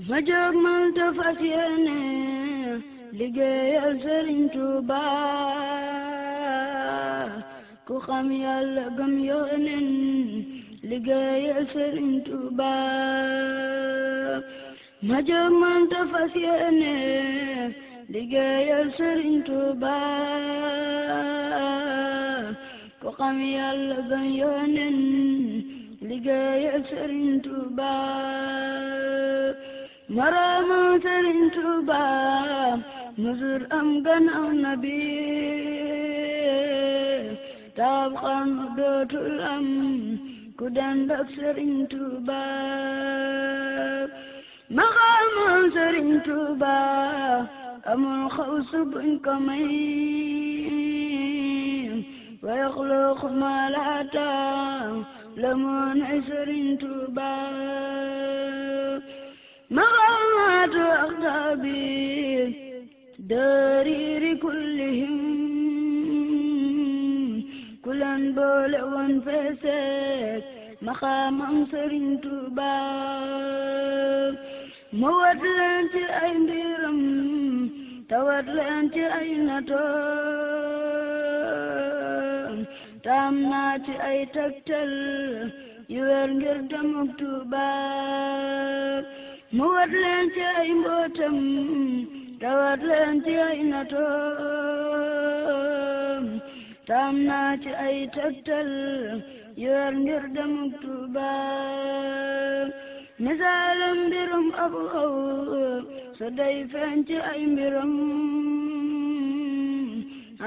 ma jóg man te fas yéene liggéeyal Sëriñ Tuuba ku xam Yàlla gëm Yónneen liggéeyal Sëriñ Tuuba ma jóg man te fas yéene liggéeyal Sëriñ Tuuba ku xam Yàlla gëm Yónneen liggéeyal Sëriñ Tuuba maraama Sëriñ Tuuba musul am gannaaw nabi taab xam dootul am ku dend ak Sëriñ Tuuba maqaama Sëriñ Tuuba amul xawsu buñ ko may wa yaxluqu maa laa ta'lamuun ay Sëriñ Tuuba maqaamaatu aqtaabi dariiri kullihim kulan boole woon feeseek maqaamam Sëriñ Tuuba mu wat leen ci ay mbiram tawat leen ci ay natoom taam naa ci ay tegtal yu wér ngir demuk Tuuba mu wat leen ci ay mbootam tawat leen ci ay natoom taam naa ci ay tegtal yu wér ngir demuk Tuuba misaalam mbirum ab xaw so day feeñ ci ay mbiram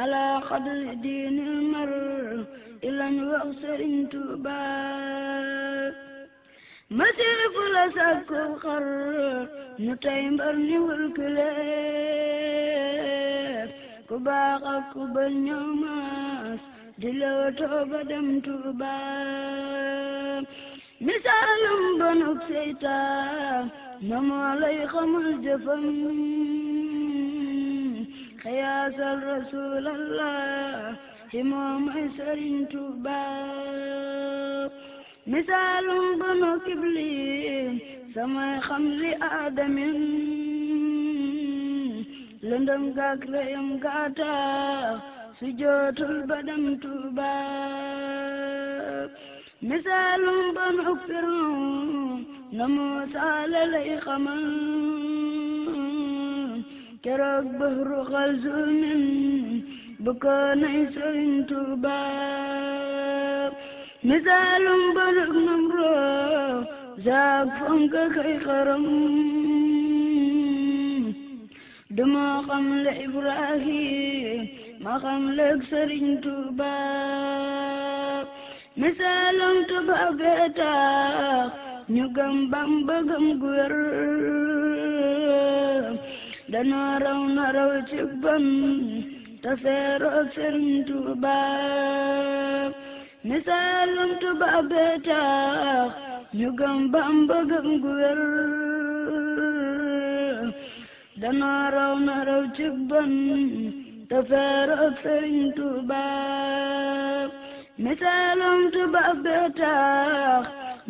ala qadri diinil mar ilañ wax Sëriñ Tuuba masiifu la sàkku xar nu tey mbar ni wulkuleef ku baax ak ku bon ñoo maas di lewtoo ba dem Tuuba misaalum bonuk seytaan na moo lay xamal jëfam xiyaasal rasuulallah ci moom ay Sëriñ Tuuba misaalum bonuk iblis samay xam li aadamin lëndëm gaak reyam gaata su jootul ba dem Tuuba misaalum bonuk Firawna na Muusaa la lay xamal keroog bahru Xalzuumin bu ko nay Sëriñ Tuuba misaalum bonuk Namrood zaak fonka kay xaram duma xam le Ibrahim ma xam leeg Sëriñ Tuuba misaalam tubaab bee tax ñu gëm Bamba gëm gu wér danoo raw na raw ci bon te feeroog Sëriñ Tuuba misaalam tubaab bee tax ñu gëm Bamba gëm gu wér danoo raw na raw ci bon te feeroog Sëriñ Tuuba misaalum tubaab bee tax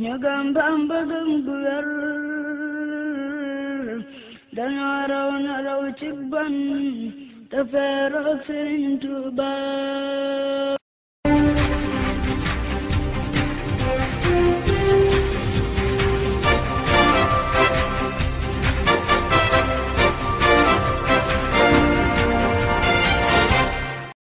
ñu gëm Bamba gëm gu wér dañoo raw na raw ci bon te feeroog Sëriñ Tuuba